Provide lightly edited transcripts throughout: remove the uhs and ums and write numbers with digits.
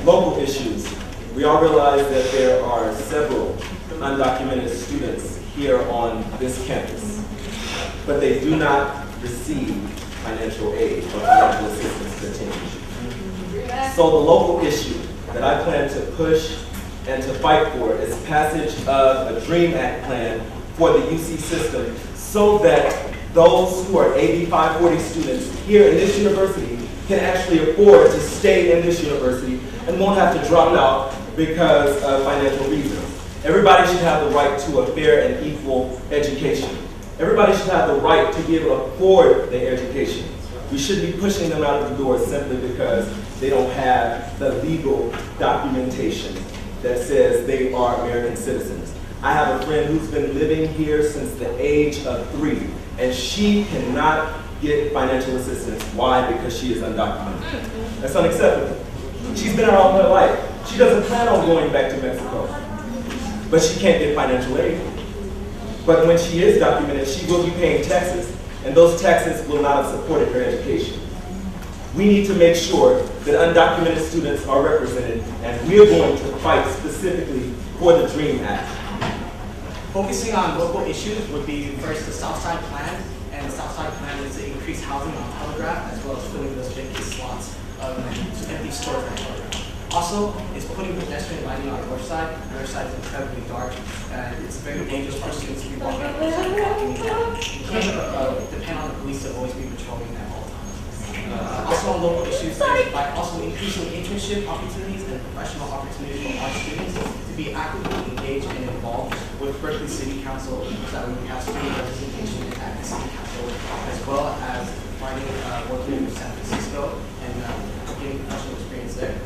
Local issues. We all realize that there are several undocumented students here on this campus, but they do not receive financial aid or financial assistance to attend. So the local issue that I plan to push and to fight for is passage of a DREAM Act plan for the UC system so that those who are AB 540 students here in this university can actually afford to stay in this university and won't have to drop out because of financial reasons. Everybody should have the right to a fair and equal education. Everybody should have the right to be able to afford their education. We shouldn't be pushing them out of the door simply because they don't have the legal documentation that says they are American citizens. I have a friend who's been living here since the age of 3, and she cannot get financial assistance. Why? Because she is undocumented. That's unacceptable. She's been here all her life. She doesn't plan on going back to Mexico, but she can't get financial aid. But when she is documented, she will be paying taxes, and those taxes will not have supported her education. We need to make sure that undocumented students are represented, and we are going to fight specifically for the DREAM Act. Focusing on local issues would be first the Southside Plan, and the Southside Plan is to increase housing on Telegraph as well as filling those vacant slots of empty stores on Telegraph. Also, is putting pedestrian lighting on the north side. The north side is incredibly dark, and it's very dangerous for students to be walking on the north side, walking down. You can't depend on the police to always be patrolling at all times. Also on local issues, by also increasing internship opportunities and professional opportunities for our students to be actively engaged and involved with Berkeley City Council, so that we have student representation at the City Council, as well as finding working in San Francisco and getting professional experience there.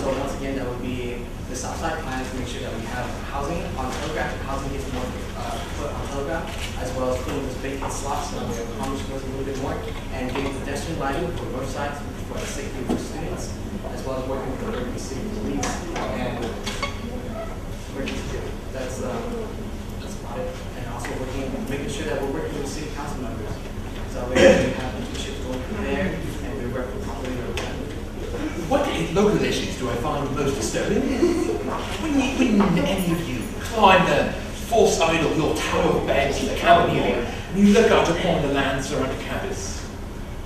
So once again, that would be the Southside Plan to make sure that we have housing on Telegraph, housing gets more put on Telegraph, as well as filling those vacant slots so that we have commerce goes a little bit more, and getting pedestrian lighting for north side for the safety of our students, as well as working with the Berkeley City Police and working together. That's about it. And also making sure that we're working with city council members. So we have internships going through there, and we work properly with them. What local issues do I find most disturbing? When any of you climb the false side of your tower of beds in the California and you look out upon the lands surrounding campus,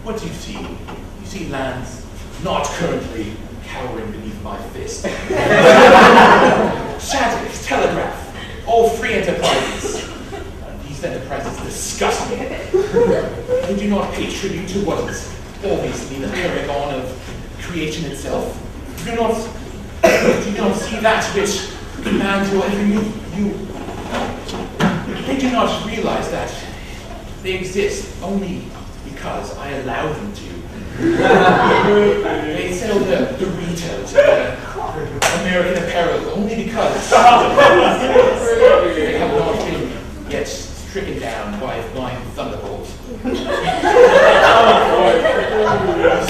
what do you see? You see lands not currently cowering beneath my fist. Shadows, Telegraph, all free enterprises. These enterprises disgust me. They do not pay tribute to what is obviously the paragon of creation itself. Do not see that which demands your every move. They do not realize that they exist only because I allow them to. They sell the Doritos and American apparel only because they have not been yet stricken down by a blind thunderbolt.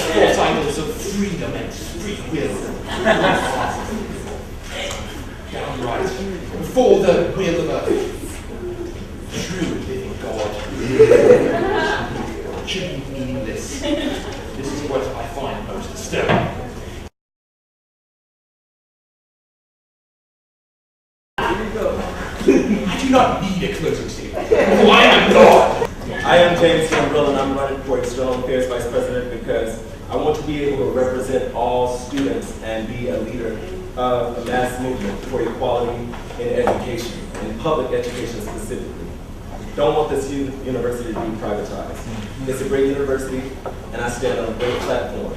False idols of freedom and free will. Downright, before the will of a true living God. Should be meaningless. This is what I find most disturbing. I do not need a closing statement. Oh, I am God. I am James Gambrill, and I'm running for External Affairs Vice President because I want to be able to represent all students and be a leader of a mass movement for equality in education, in public education specifically. Don't want this university to be privatized. It's a great university, and I stand on a great platform.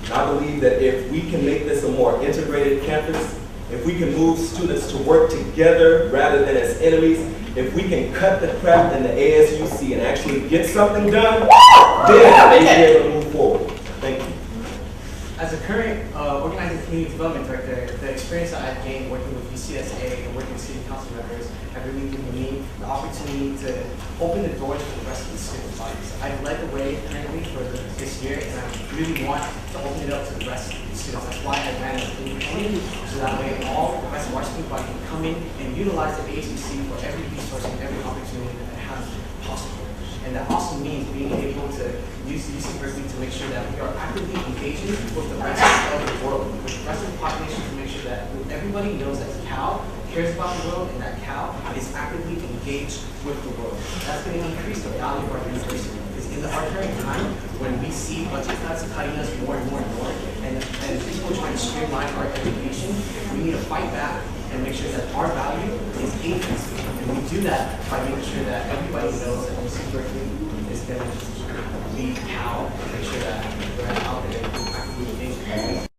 And I believe that if we can make this a more integrated campus, if we can move students to work together rather than as enemies, if we can cut the crap in the ASUC and actually get something done, then we'll be able to move forward. Thank you. As a current organizing community development director, the experience that I've gained working with UCSA and working with city council members have really given me the opportunity to open the doors for the rest of the student bodies. I've led the way currently for this year, and I really want to open it up to the rest of the students. That's why I ran as independent, so that way all the rest of our student body can come in and utilize the ASUC for every resource and every opportunity that it has possible. And that also means being able to use UC Berkeley to make sure that we are actively engaging with the rest of the world, with the rest of the population cares about the world and that Cal is actively engaged with the world. That's going to increase the value of our university. Because in the arbitrary time, when we see budget cuts cutting us more and more and more, and people trying to streamline our education, we need to fight back and make sure that our value is increased. And we do that by making sure that everybody knows that UC Berkeley is going to be Cal, and make sure that we're out there actively engaged.